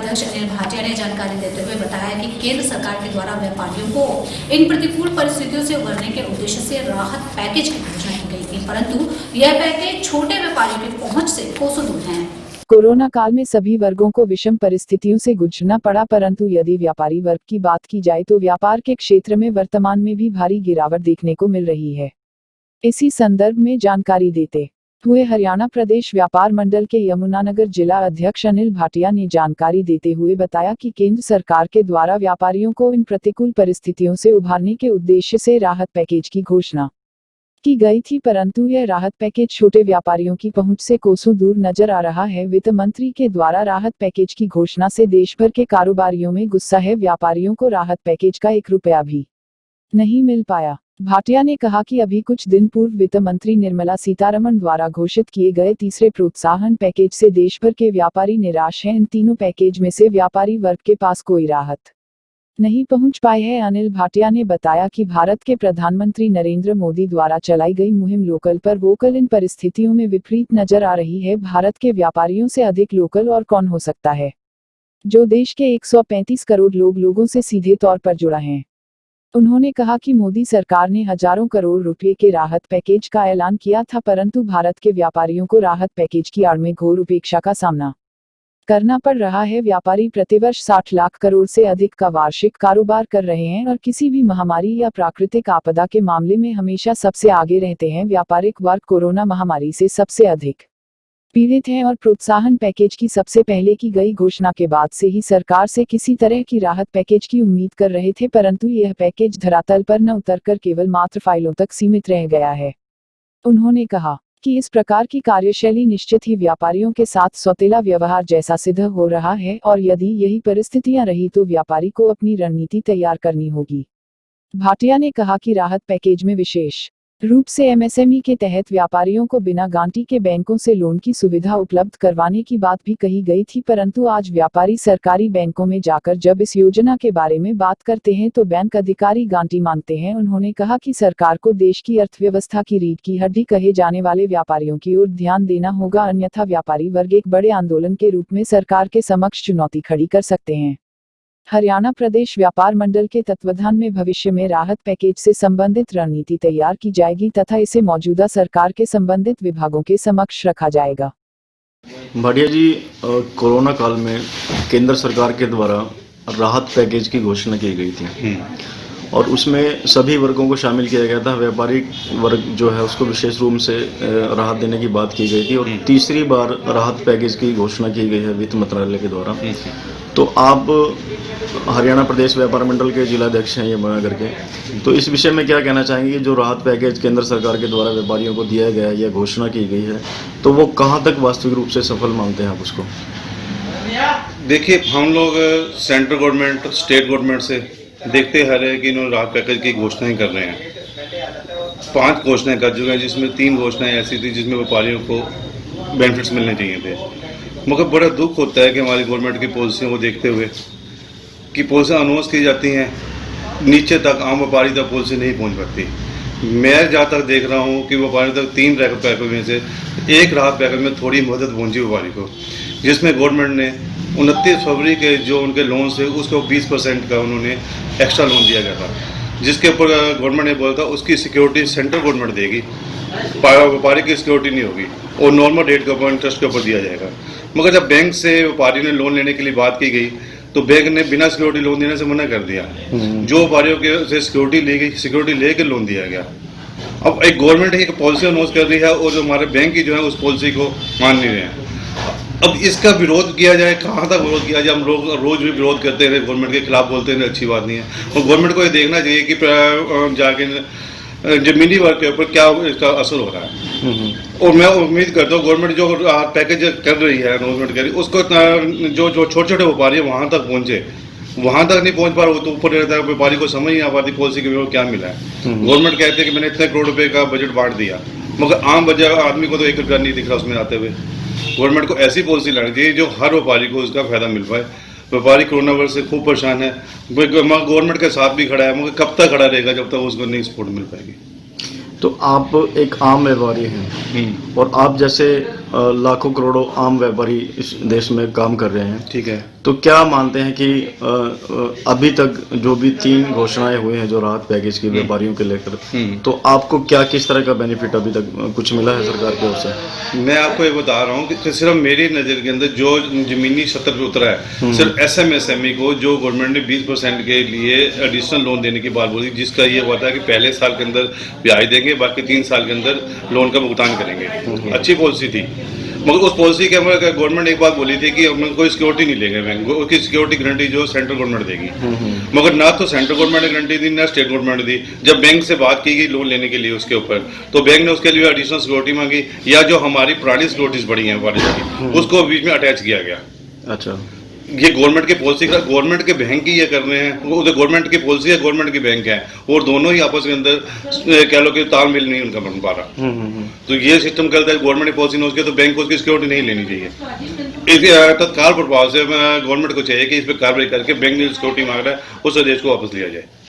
जिलाध्यक्ष अनिल भाटिया ने जानकारी देते हुए बताया कि केंद्र सरकार के द्वारा व्यापारियों को इन प्रतिकूल परिस्थितियों से उबरने के उद्देश्य से राहत पैकेज की घोषणा की गई थी, परंतु यह पैकेज छोटे व्यापारियों की पहुंच से कोसों दूर है। कोरोना काल में सभी वर्गों को विषम परिस्थितियों से गुजरना पड़ा, परंतु यदि व्यापारी वर्ग की बात की जाए तो व्यापार के क्षेत्र में वर्तमान में भी भारी गिरावट देखने को मिल रही है। इसी संदर्भ में जानकारी देते हुए हरियाणा प्रदेश व्यापार मंडल के यमुनानगर जिला अध्यक्ष अनिल भाटिया ने जानकारी देते हुए बताया कि केंद्र सरकार के द्वारा व्यापारियों को इन प्रतिकूल परिस्थितियों से उभारने के उद्देश्य से राहत पैकेज की घोषणा की गई थी, परंतु यह राहत पैकेज छोटे व्यापारियों की पहुंच से कोसों दूर नजर आ रहा है। वित्त मंत्री के द्वारा राहत पैकेज की घोषणा से देश भर के कारोबारियों में गुस्सा है। व्यापारियों को राहत पैकेज का 1 रुपया भी नहीं मिल पाया। भाटिया ने कहा कि अभी कुछ दिन पूर्व वित्त मंत्री निर्मला सीतारमण द्वारा घोषित किए गए तीसरे प्रोत्साहन पैकेज से देश भर के व्यापारी निराश हैं। इन तीनों पैकेज में से व्यापारी वर्ग के पास कोई राहत नहीं पहुंच पाई है। अनिल भाटिया ने बताया कि भारत के प्रधानमंत्री नरेंद्र मोदी द्वारा चलाई गई मुहिम लोकल पर वोकल इन परिस्थितियों में विपरीत नजर आ रही है। भारत के व्यापारियों से अधिक लोकल और कौन हो सकता है, जो देश के 135 करोड़ लोगों से सीधे तौर पर जुड़ा है। उन्होंने कहा कि मोदी सरकार ने हजारों करोड़ रुपए के राहत पैकेज का ऐलान किया था, परंतु भारत के व्यापारियों को राहत पैकेज की आड़ में घोर उपेक्षा का सामना करना पड़ रहा है। व्यापारी प्रतिवर्ष 60 लाख करोड़ से अधिक का वार्षिक कारोबार कर रहे हैं और किसी भी महामारी या प्राकृतिक आपदा के मामले में हमेशा सबसे आगे रहते हैं। व्यापारिक वर्ग कोरोना महामारी से सबसे अधिक पीड़ित हैं और प्रोत्साहन पैकेज की सबसे पहले की गई घोषणा के बाद से ही सरकार से किसी तरह की राहत पैकेज की उम्मीद कर रहे थे, परंतु यह पैकेज धरातल पर न उतरकर केवल मात्र फाइलों तक सीमित रह गया है। उन्होंने कहा कि इस प्रकार की कार्यशैली निश्चित ही व्यापारियों के साथ सौतेला व्यवहार जैसा सिद्ध हो रहा है और यदि यही परिस्थितियां रही तो व्यापारी को अपनी रणनीति तैयार करनी होगी। भाटिया ने कहा कि राहत पैकेज में विशेष रूप से एमएसएमई के तहत व्यापारियों को बिना गारंटी के बैंकों से लोन की सुविधा उपलब्ध करवाने की बात भी कही गई थी, परंतु आज व्यापारी सरकारी बैंकों में जाकर जब इस योजना के बारे में बात करते हैं तो बैंक अधिकारी गारंटी मांगते हैं। उन्होंने कहा कि सरकार को देश की अर्थव्यवस्था की रीढ़ की हड्डी कहे जाने वाले व्यापारियों की ओर ध्यान देना होगा, अन्यथा व्यापारी वर्ग एक बड़े आंदोलन के रूप में सरकार के समक्ष चुनौती खड़ी कर सकते हैं। हरियाणा प्रदेश व्यापार मंडल के तत्वाधान में भविष्य में राहत पैकेज से संबंधित रणनीति तैयार की जाएगी तथा इसे मौजूदा सरकार के संबंधित विभागों के समक्ष रखा जाएगा। भाटिया जी, कोरोना काल में केंद्र सरकार के द्वारा राहत पैकेज की घोषणा की गई थी और उसमें सभी वर्गों को शामिल किया गया था। व्यापारिक वर्ग जो है उसको विशेष रूप से राहत देने की बात की गई थी और तीसरी बार राहत पैकेज की घोषणा की गई है वित्त मंत्रालय के द्वारा। तो आप हरियाणा प्रदेश व्यापार मंडल के जिलाध्यक्ष हैं यमुनानगर के, तो इस विषय में क्या कहना चाहेंगे? जो राहत पैकेज केंद्र सरकार के द्वारा व्यापारियों को दिया गया है या घोषणा की गई है, तो वो कहाँ तक वास्तविक रूप से सफल मानते हैं आप उसको? देखिए, हम लोग सेंट्रल गवर्नमेंट, स्टेट गवर्नमेंट से देखते आ रहे हैं कि इन्होंने राहत पैकेज की घोषणाएं कर रहे हैं। 5 घोषणाएं कर चुके हैं, जिसमें 3 घोषणाएं ऐसी थी जिसमें व्यापारियों को बेनिफिट्स मिलने चाहिए थे। मगर बड़ा दुख होता है कि हमारी गवर्नमेंट की पॉलिसियों को देखते हुए कि पॉलिसियाँ अनाउंस की जाती हैं, नीचे तक आम व्यापारी तक पॉलिसी नहीं पहुंच पाती। मैं जहाँ तक देख रहा हूँ कि व्यापारी तक 3 राहत पैकेज में से एक राहत पैकेज में थोड़ी मदद पहुँची व्यापारी को, जिसमें गवर्नमेंट ने 29 फरवरी के जो उनके लोन से उसको 20% का उन्होंने एक्स्ट्रा लोन दिया गया था, जिसके ऊपर गवर्नमेंट ने बोला था उसकी सिक्योरिटी सेंट्रल गवर्नमेंट देगी, व्यापारी की सिक्योरिटी नहीं होगी और नॉर्मल रेट के ऊपर, इंटरेस्ट के ऊपर दिया जाएगा। मगर जब बैंक से व्यापारी ने लोन लेने के लिए बात की गई तो बैंक ने बिना सिक्योरिटी लोन देने से मना कर दिया। जो व्यापारियों के से सिक्योरिटी ली गई, सिक्योरिटी लेके लोन दिया गया। अब एक गवर्नमेंट एक पॉलिसी अनाउंस कर रही है और जो हमारे बैंक की जो है उस पॉलिसी को मान नहीं रहे हैं। अब इसका विरोध किया जाए, कहाँ तक विरोध किया जाए? हम लोग रोज भी विरोध करते रहे, गवर्नमेंट के खिलाफ बोलते रहे, अच्छी बात नहीं है। और गवर्नमेंट को ये देखना चाहिए कि जाके जमीनी वर्ग के ऊपर क्या इसका असर हो रहा है। और मैं उम्मीद करता हूँ गवर्नमेंट जो पैकेज कर रही है, अनाउंसमेंट कर रही है, उसको जो छोटे छोटे व्यापारी है वहाँ तक पहुँचे। वहाँ तक नहीं पहुँच पा रहा, वो तो ऊपर रहता है, व्यापारी को समझ नहीं आ पाती पॉलिसी के क्या मिला है। गवर्नमेंट कहते हैं कि मैंने इतने करोड़ रुपए का बजट बांट दिया, मगर आम आदमी को तो 1 रुपया नहीं दिख रहा उसमें आते हुए। गवर्नमेंट को ऐसी पॉलिसी लानी चाहिए जो हर व्यापारी को उसका फायदा मिल पाए। व्यापारी कोरोना वायरस से खूब परेशान है, गवर्नमेंट के साथ भी खड़ा है, मगर कब तक खड़ा रहेगा जब तक उसको नहीं सपोर्ट मिल पाएगी। तो आप एक आम व्यापारी हैं और आप जैसे लाखों करोड़ों आम व्यापारी इस देश में काम कर रहे हैं, ठीक है। तो क्या मानते हैं कि अभी तक जो भी 3 घोषणाएं हुई हैं जो राहत पैकेज की व्यापारियों के लेकर, तो आपको क्या किस तरह का बेनिफिट अभी तक कुछ मिला है सरकार की ओर से? मैं आपको ये बता रहा हूँ कि सिर्फ मेरी नज़र के अंदर जो जमीनी सतह पे उतरा है, सिर्फ SME को जो गवर्नमेंट ने 20% के लिए एडिशनल लोन देने की बात बोली, जिसका ये हुआ था कि पहले साल के अंदर ब्याज देंगे, बाकी 3 साल के अंदर लोन का भुगतान करेंगे। अच्छी पॉलिसी थी, मगर उस पॉलिसी के अंदर गवर्नमेंट एक बात बोली थी कि हम कोई सिक्योरिटी नहीं लेंगे बैंक, उसकी सिक्योरिटी गारंटी जो सेंट्रल गवर्नमेंट देगी, मगर ना तो सेंट्रल गवर्नमेंट ने गारंटी दी ना स्टेट गवर्नमेंट दी। जब बैंक से बात की गई लोन लेने के लिए उसके ऊपर, तो बैंक ने उसके लिए एडिशनल सिक्योरिटी मांगी, या जो हमारी पुरानी सिक्योरिटीज बड़ी हैं उसको बीच में अटैच किया गया। अच्छा, ये गवर्नमेंट की पॉलिसी का, गवर्नमेंट के बैंक ही ये कर रहे हैं, वो गवर्नमेंट की पॉलिसी है, गवर्नमेंट की बैंक है, और दोनों ही आपस के अंदर कह लो कि तालमेल नहीं उनका बन पा रहा। तो ये सिस्टम करता है गवर्नमेंट की पॉलिसी नहीं उसके, तो बैंक को उसकी सिक्योरिटी नहीं लेनी चाहिए। इस तत्काल प्रभाव से गवर्नमेंट को चाहिए कि इस पर कार्रवाई करके बैंक ने सिक्योरिटी मांग रहा है उस आदेश को वापस लिया जाए।